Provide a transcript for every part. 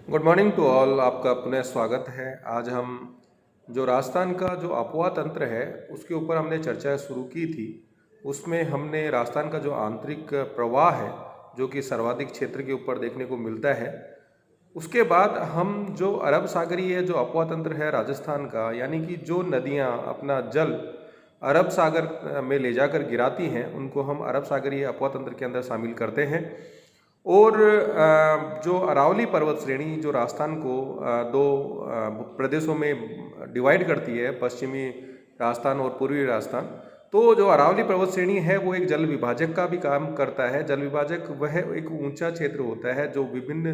Good morning to all. आपका पुनः स्वागत है। आज हम जो राजस्थान का जो अफवाह तंत्र है उसके ऊपर हमने चर्चा शुरू की थी। उसमें हमने राजस्थान का जो आंतरिक प्रवाह है जो कि सर्वाधिक क्षेत्र के ऊपर देखने को मिलता है, उसके बाद हम जो अरब सागरीय जो अफवाह तंत्र है राजस्थान का, यानी कि जो नदियां अपना जल अरब सागर में ले जाकर गिराती हैं, उनको हम अरब सागरीय अफवाह तंत्र के अंदर शामिल करते हैं। और जो अरावली पर्वत श्रेणी जो राजस्थान को दो प्रदेशों में डिवाइड करती है, पश्चिमी राजस्थान और पूर्वी राजस्थान, तो जो अरावली पर्वत श्रेणी है वो एक जल विभाजक का भी काम करता है। जल विभाजक वह एक ऊंचा क्षेत्र होता है जो विभिन्न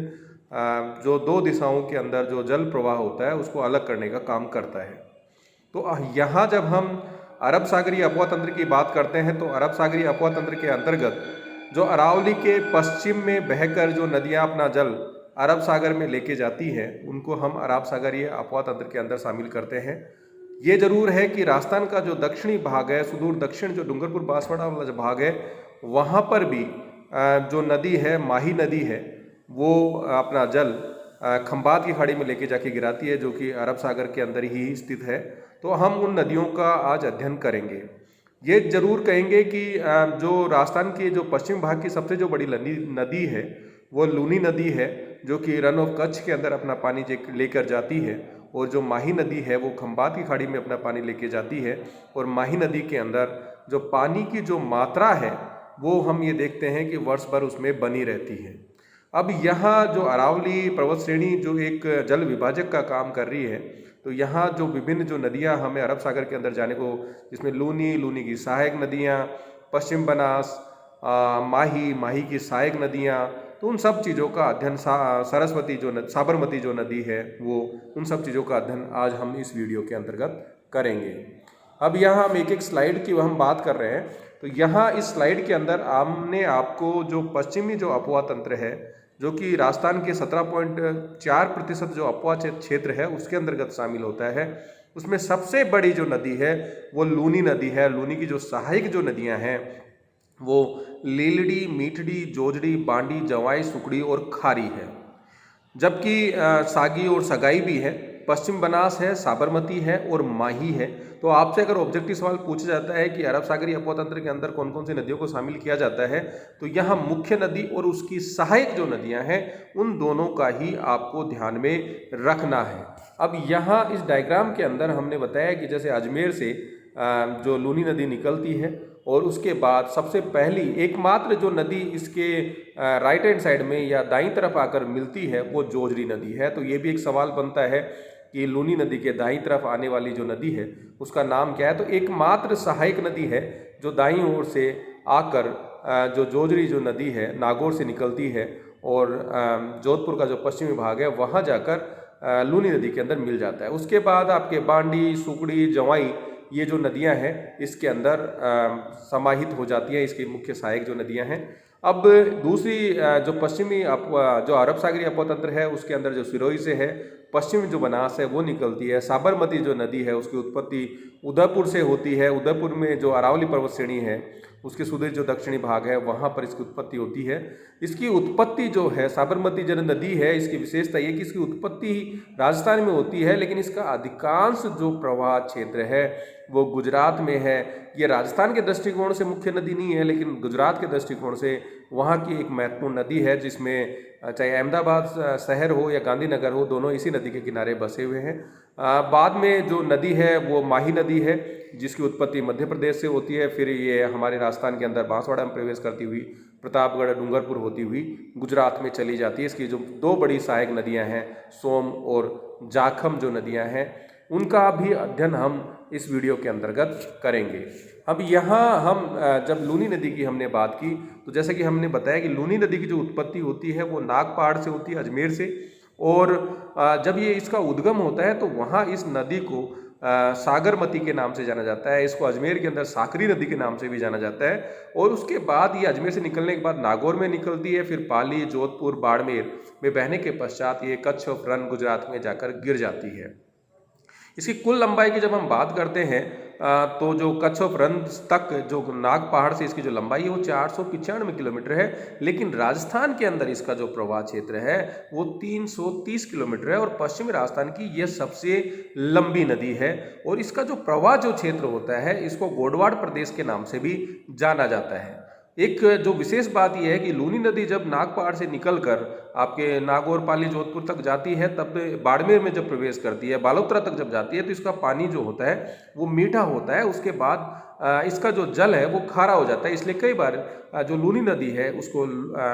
जो दो दिशाओं के अंदर जो जल प्रवाह होता है उसको अलग करने का काम करता है। तो यहाँ जब हम अरब सागरीय अफवाह तंत्र की बात करते हैं तो अरब सागरीय अफवाह तंत्र के अंतर्गत जो अरावली के पश्चिम में बहकर जो नदियां अपना जल अरब सागर में लेके जाती हैं, उनको हम अरब सागरीय अफवाह तंत्र के अंदर शामिल करते हैं। ये जरूर है कि राजस्थान का जो दक्षिणी भाग है, सुदूर दक्षिण जो डूंगरपुर बांसवाड़ा वाला जो भाग है, वहाँ पर भी जो नदी है, माही नदी है, वो अपना जल खंबात की खाड़ी में लेके जाके गिराती है, जो कि अरब सागर के अंदर ही स्थित है। तो हम उन नदियों का आज अध्ययन करेंगे। ये जरूर कहेंगे कि जो राजस्थान के जो पश्चिम भाग की सबसे जो बड़ी नदी है वो लूनी नदी है, जो कि रन ऑफ कच्छ के अंदर अपना पानी लेकर जाती है। और जो माही नदी है वो खंबात की खाड़ी में अपना पानी लेके जाती है। और माही नदी के अंदर जो पानी की जो मात्रा है वो हम ये देखते हैं कि वर्ष भर उसमें बनी रहती है। अब यहाँ जो अरावली पर्वत श्रेणी जो एक जल विभाजक का काम कर रही है, तो यहाँ जो विभिन्न जो नदियाँ हमें अरब सागर के अंदर जाने को, जिसमें लूनी की सहायक नदियाँ, पश्चिम बनास, माही की सहायक नदियाँ, तो उन सब चीज़ों का अध्ययन सरस्वती जो साबरमती जो नदी है वो, उन सब चीज़ों का अध्ययन आज हम इस वीडियो के अंतर्गत करेंगे। अब यहाँ हम एक एक स्लाइड की हम बात कर रहे हैं। तो यहाँ इस स्लाइड के अंदर हमने आपको जो पश्चिमी जो अफवाह तंत्र है, जो कि राजस्थान के 17.4% जो अफवाह क्षेत्र है उसके अंतर्गत शामिल होता है, उसमें सबसे बड़ी जो नदी है वो लूनी नदी है। लूनी की जो सहायक जो नदियां हैं वो लीलड़ी, मीठड़ी, जोजड़ी, बांडी, जवाई, सुकड़ी और खारी है। जबकि सागी और सगाई भी है, पश्चिम बनास है, साबरमती है और माही है। तो आपसे अगर ऑब्जेक्टिव सवाल पूछा जाता है कि अरब सागरीय अफवाह तंत्र के अंदर कौन कौन सी नदियों को शामिल किया जाता है, तो यहाँ मुख्य नदी और उसकी सहायक जो नदियाँ हैं उन दोनों का ही आपको ध्यान में रखना है। अब यहाँ इस डायग्राम के अंदर हमने बताया कि जैसे अजमेर से जो लूनी नदी निकलती है और उसके बाद सबसे पहली एकमात्र जो नदी इसके राइट हैंड साइड में या दाईं तरफ आकर मिलती है वो जोजरी नदी है। तो ये भी एक सवाल बनता है कि लूनी नदी के दाईं तरफ आने वाली जो नदी है उसका नाम क्या है। तो एकमात्र सहायक नदी है जो दाईं ओर से आकर जो जोजरी जो नदी है नागौर से निकलती है और जोधपुर का जो पश्चिमी भाग है वहाँ जाकर लूनी नदी के अंदर मिल जाता है। उसके बाद आपके बांडी, सुकड़ी, जवाई, ये जो नदियां हैं इसके अंदर समाहित हो जाती हैं, इसकी मुख्य सहायक जो नदियां हैं। अब दूसरी जो पश्चिमी जो अरब सागरीय अफवाह तंत्र है उसके अंदर जो सिरोही से है, पश्चिम जो बनास है वो निकलती है। साबरमती जो नदी है उसकी उत्पत्ति उदयपुर से होती है। उदयपुर में जो अरावली पर्वत श्रेणी है उसके सुदूर जो दक्षिणी भाग है वहाँ पर इसकी उत्पत्ति होती है। इसकी उत्पत्ति जो है साबरमती जो नदी है, इसकी विशेषता ये कि इसकी उत्पत्ति राजस्थान में होती है, लेकिन इसका अधिकांश जो प्रवाह क्षेत्र है वो गुजरात में है। ये राजस्थान के दृष्टिकोण से मुख्य नदी नहीं है, लेकिन गुजरात के दृष्टिकोण से वहाँ की एक महत्वपूर्ण नदी है, जिसमें चाहे अहमदाबाद शहर हो या गांधीनगर हो, दोनों इसी नदी के किनारे बसे हुए हैं। बाद में जो नदी है वो माही नदी है, जिसकी उत्पत्ति मध्य प्रदेश से होती है। फिर ये हमारे राजस्थान के अंदर बांसवाड़ा में प्रवेश करती हुई प्रतापगढ़, डूंगरपुर होती हुई गुजरात में चली जाती है। इसकी जो दो बड़ी सहायक नदियां हैं, सोम और जाखम जो नदियां हैं, उनका भी अध्ययन हम इस वीडियो के अंतर्गत करेंगे। अब यहाँ हम जब लूनी नदी की हमने बात की, तो जैसे कि हमने बताया कि लूनी नदी की जो उत्पत्ति होती है वो नागपहाड़ से होती है, अजमेर से। और जब ये इसका उद्गम होता है तो वहाँ इस नदी को सागरमती के नाम से जाना जाता है। इसको अजमेर के अंदर साकरी नदी के नाम से भी जाना जाता है। और उसके बाद ये अजमेर से निकलने के बाद नागौर में निकलती है, फिर पाली, जोधपुर, बाड़मेर में बहने के पश्चात ये कच्छ और रन गुजरात में जाकर गिर जाती है। इसकी कुल लंबाई की जब हम बात करते हैं तो जो कच्छ और रंध तक जो नाग पहाड़ से इसकी जो लंबाई है वो 495 किलोमीटर है, लेकिन राजस्थान के अंदर इसका जो प्रवाह क्षेत्र है वो 330 किलोमीटर है और पश्चिमी राजस्थान की यह सबसे लंबी नदी है। और इसका जो प्रवाह जो क्षेत्र होता है इसको गोडवाड़ प्रदेश के नाम से भी जाना जाता है। एक जो विशेष बात यह है कि लूनी नदी जब नाग पहाड़ से निकलकर आपके नागौर, पाली, जोधपुर तक जाती है, तब बाड़मेर में जब प्रवेश करती है, बालोतरा तक जब जाती है, तो इसका पानी जो होता है वो मीठा होता है। उसके बाद इसका जो जल है वो खारा हो जाता है, इसलिए कई बार जो लूनी नदी है उसको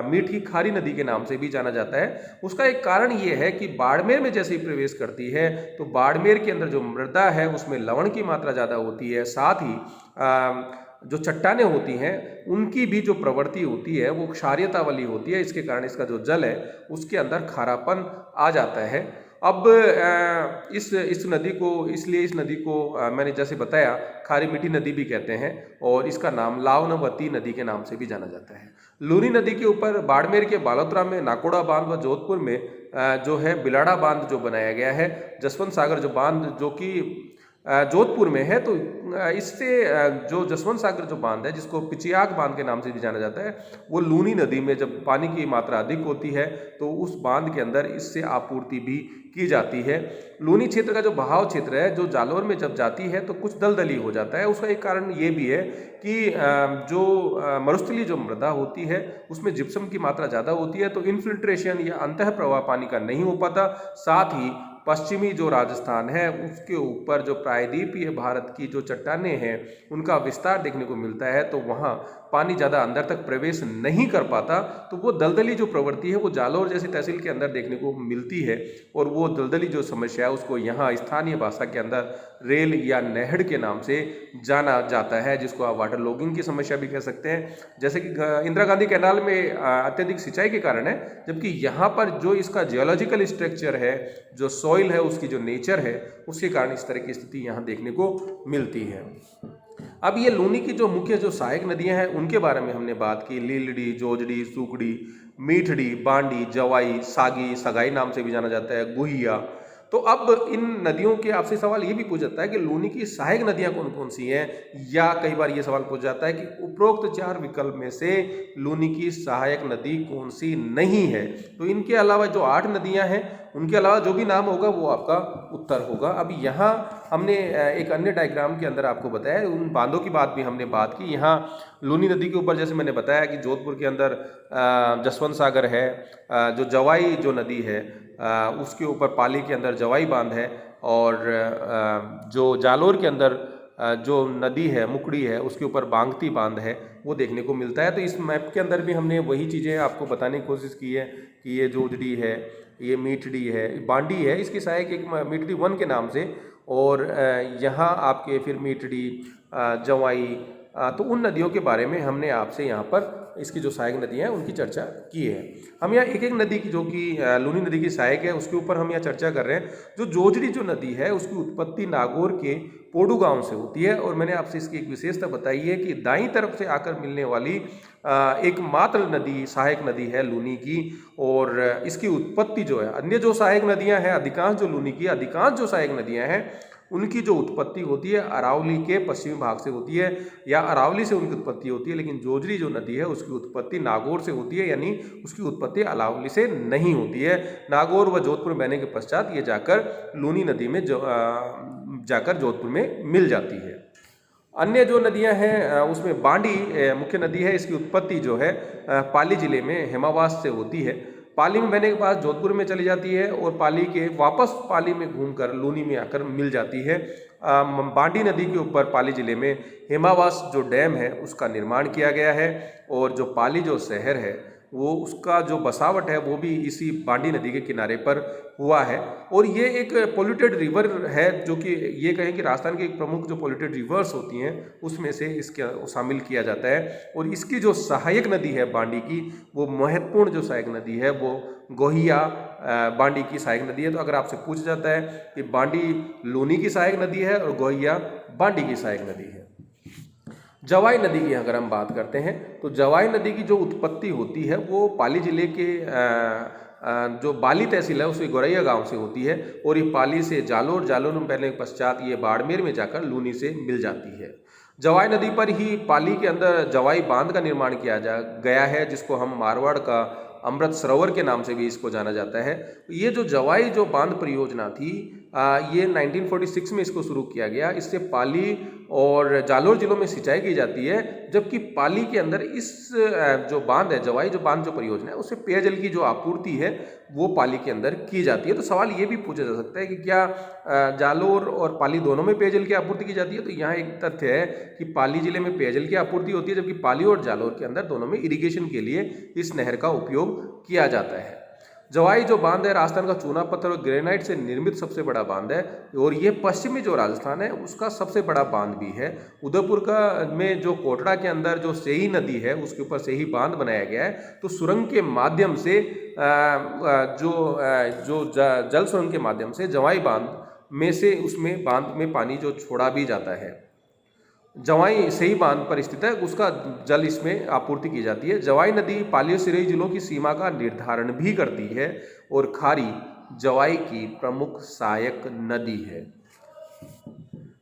मीठी खारी नदी के नाम से भी जाना जाता है। उसका एक कारण ये है कि बाड़मेर में जैसे ही प्रवेश करती है तो बाड़मेर के अंदर जो मृदा है उसमें लवण की मात्रा ज़्यादा होती है, साथ ही जो चट्टानें होती हैं उनकी भी जो प्रवृत्ति होती है वो क्षारीयता वाली होती है। इसके कारण इसका जो जल है उसके अंदर खारापन आ जाता है। अब इस नदी को, इसलिए इस नदी को मैंने जैसे बताया खारी मीठी नदी भी कहते हैं और इसका नाम लावनवती नदी के नाम से भी जाना जाता है। लूनी नदी के ऊपर बाड़मेर के बालोतरा में नाकोड़ा बांध व जोधपुर में जो है बिलाड़ा बांध जो बनाया गया है, जसवंत सागर जो बांध जो कि जोधपुर में है, तो इससे जो जसवंत सागर जो बांध है जिसको पिचियाग बांध के नाम से भी जाना जाता है, वो लूनी नदी में जब पानी की मात्रा अधिक होती है तो उस बांध के अंदर इससे आपूर्ति भी की जाती है। लूनी क्षेत्र का जो बहाव क्षेत्र है जो जालौर में जब जाती है तो कुछ दलदली हो जाता है। उसका एक कारण ये भी है कि जो मरुस्थलीय जो मृदा होती है उसमें जिप्सम की मात्रा ज़्यादा होती है, तो इनफिल्ट्रेशन या अंतः प्रवाह पानी का नहीं हो पाता। साथ ही पश्चिमी जो राजस्थान है उसके ऊपर जो प्रायद्वीपीय भारत की जो चट्टानें हैं उनका विस्तार देखने को मिलता है, तो वहाँ पानी ज़्यादा अंदर तक प्रवेश नहीं कर पाता, तो वो दलदली जो प्रवृत्ति है वो जालौर जैसी तहसील के अंदर देखने को मिलती है। और वो दलदली जो समस्या है उसको यहाँ स्थानीय भाषा के अंदर रेल या नहड़ के नाम से जाना जाता है, जिसको आप वाटर लॉगिंग की समस्या भी कह सकते हैं। जैसे कि इंदिरा गांधी कैनाल में अत्यधिक सिंचाई के कारण है, जबकि यहाँ पर जो इसका जियोलॉजिकल स्ट्रक्चर है, जो सॉइल है, उसकी जो नेचर है, उसके कारण इस तरह की स्थिति यहाँ देखने को मिलती है। अब ये लूनी की जो मुख्य जो सहायक नदियां हैं उनके बारे में हमने बात की। लीलड़ी, जोजड़ी, सुकड़ी, मीठड़ी, बांडी, जवाई, सागी, सगाई नाम से भी जाना जाता है, गुहिया। तो अब इन नदियों के आपसे सवाल ये भी पूछ जाता है कि लूनी की सहायक नदियां कौन कौन सी हैं, या कई बार ये सवाल पूछ जाता है कि उपरोक्त 4 विकल्प में से लूनी की सहायक नदी कौन सी नहीं है। तो इनके अलावा जो 8 नदियां हैं उनके अलावा जो भी नाम होगा वो आपका उत्तर होगा। अब यहाँ हमने एक अन्य डायग्राम के अंदर आपको बताया, उन बांधों की बात भी हमने बात की। यहाँ लूनी नदी के ऊपर जैसे मैंने बताया कि जोधपुर के अंदर जसवंत सागर है, जो जवाई जो नदी है उसके ऊपर पाली के अंदर जवाई बांध है, और जो जालौर के अंदर जो नदी है मुकड़ी है उसके ऊपर बांगती बांध है वो देखने को मिलता है। तो इस मैप के अंदर भी हमने वही चीज़ें आपको बताने की कोशिश की है कि ये जोजड़ी है, ये मीठड़ी है, बांडी है, इसकी सहायक एक मीठड़ी 1 के नाम से, और यहाँ आपके फिर मीठड़ी, जवाई, तो उन नदियों के बारे में हमने आपसे यहाँ पर इसकी जो सहायक नदियाँ हैं उनकी चर्चा की है। हम यहाँ एक एक नदी की जो कि लूनी नदी की सहायक है उसके ऊपर हम यहाँ चर्चा कर रहे हैं। जो जोजड़ी जो नदी है उसकी उत्पत्ति नागौर के पोडू गांव से होती है, और मैंने आपसे इसकी एक विशेषता बताई है कि दाईं तरफ से आकर मिलने वाली एकमात्र नदी सहायक नदी है लूनी की, और इसकी उत्पत्ति जो है, अन्य जो सहायक नदियाँ हैं अधिकांश जो लूनी की अधिकांश जो सहायक नदियाँ हैं उनकी जो उत्पत्ति होती है अरावली के पश्चिमी भाग से होती है, या अरावली से उनकी उत्पत्ति होती है, लेकिन जोजड़ी जो नदी है उसकी उत्पत्ति नागौर से होती है, यानी उसकी उत्पत्ति अरावली से नहीं होती है। नागौर व जोधपुर बहने के पश्चात ये जाकर लूनी नदी में जाकर जोधपुर में मिल जाती है। अन्य जो नदियां हैं उसमें बांडी मुख्य नदी है। इसकी उत्पत्ति जो है पाली जिले में हेमावास से होती है, पाली में बहने के बाद जोधपुर में चली जाती है, और पाली के वापस पाली में घूमकर लूनी में आकर मिल जाती है। बांडी नदी के ऊपर पाली जिले में हेमावास जो डैम है उसका निर्माण किया गया है, और जो पाली जो शहर है वो उसका जो बसावट है वो भी इसी बांडी नदी के किनारे पर हुआ है। और ये एक पोल्यूटेड रिवर है, जो कि ये कहें कि राजस्थान की एक प्रमुख जो पोल्यूटेड रिवर्स होती हैं उसमें से इसके शामिल किया जाता है। और इसकी जो सहायक नदी है बांडी की, वो महत्वपूर्ण जो सहायक नदी है वो गोहिया बांडी की सहायक नदी है। तो अगर आपसे पूछा जाता है कि बांडी लूनी की सहायक नदी है और गोहिया बांडी की सहायक नदी है। जवाई नदी की अगर हम बात करते हैं तो जवाई नदी की जो उत्पत्ति होती है वो पाली जिले के जो बाली तहसील है उसके गोरैया गांव से होती है और ये पाली से जालोर, जालोर में पहले पश्चात ये बाड़मेर में जाकर लूनी से मिल जाती है। जवाई नदी पर ही पाली के अंदर जवाई बांध का निर्माण किया गया है, जिसको हम मारवाड़ का अमृत सरोवर के नाम से भी इसको जाना जाता है। ये जो जवाई जो बांध परियोजना थी, ये 1946 में इसको शुरू किया गया। इससे पाली और जालोर जिलों में सिंचाई की जाती है, जबकि पाली के अंदर इस जो बांध है, जवाई जो बांध जो परियोजना है, उससे पेयजल की जो आपूर्ति है वो पाली के अंदर की जाती है। तो सवाल ये भी पूछा जा सकता है कि क्या जालोर और पाली दोनों में पेयजल की आपूर्ति की जाती है? तो यहाँ एक तथ्य है कि पाली जिले में पेयजल की आपूर्ति होती है, जबकि पाली और जालोर के अंदर दोनों में इरिगेशन के लिए इस नहर का उपयोग किया जाता है। जवाई जो बांध है राजस्थान का चूना पत्थर और ग्रेनाइट से निर्मित सबसे बड़ा बांध है और ये पश्चिमी जो राजस्थान है उसका सबसे बड़ा बांध भी है। उदयपुर का में जो कोटड़ा के अंदर जो सेही नदी है उसके ऊपर सेही बांध बनाया गया है। तो सुरंग के माध्यम से जो जल सुरंग के माध्यम से जवाई बांध में से उसमें बांध में पानी जो छोड़ा भी जाता है। जवाई सही बांध पर स्थित है, उसका जल इसमें आपूर्ति की जाती है। जवाई नदी पाली और सिरोही जिलों की सीमा का निर्धारण भी करती है और खारी जवाई की प्रमुख सहायक नदी है।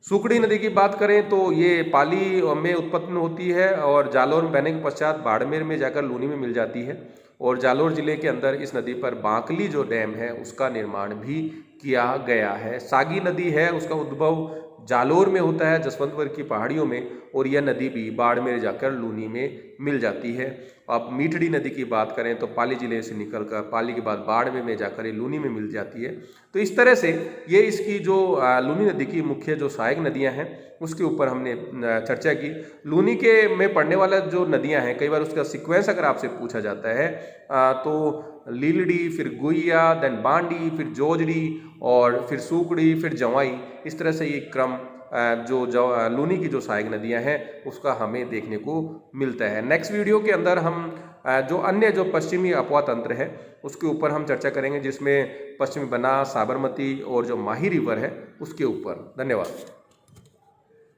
सुकड़ी नदी की बात करें तो ये पाली में उत्पन्न होती है और जालोर में बहने के पश्चात बाड़मेर में जाकर लूनी में मिल जाती है और जालोर जिले के अंदर इस नदी पर बांकली जो डैम है उसका निर्माण भी किया गया है। सागी नदी है, उसका उद्भव जालोर में होता है, जसवंतपुर की पहाड़ियों में, और यह नदी भी बाड़मेर जाकर लूनी में मिल जाती है। अब मीठड़ी नदी की बात करें तो पाली जिले से निकलकर पाली के बाद बाड़मेर में जाकर ये लूनी में मिल जाती है। तो इस तरह से ये इसकी जो लूनी नदी की मुख्य जो सहायक नदियां हैं उसके ऊपर हमने चर्चा की। लूनी के में पड़ने वाला जो नदियां हैं, कई बार उसका सीक्वेंस अगर आपसे पूछा जाता है तो लीलड़ी, फिर गुइया, देन बांडी, फिर जोजड़ी और फिर सुकड़ी, फिर जवाई, इस तरह से ये क्रम जो लूनी की जो सहायक नदियां हैं उसका हमें देखने को मिलता है। नेक्स्ट वीडियो के अंदर हम जो अन्य जो पश्चिमी अपवा तंत्र है उसके ऊपर हम चर्चा करेंगे, जिसमें पश्चिमी बनास, साबरमती और जो माही रिवर है उसके ऊपर। धन्यवाद।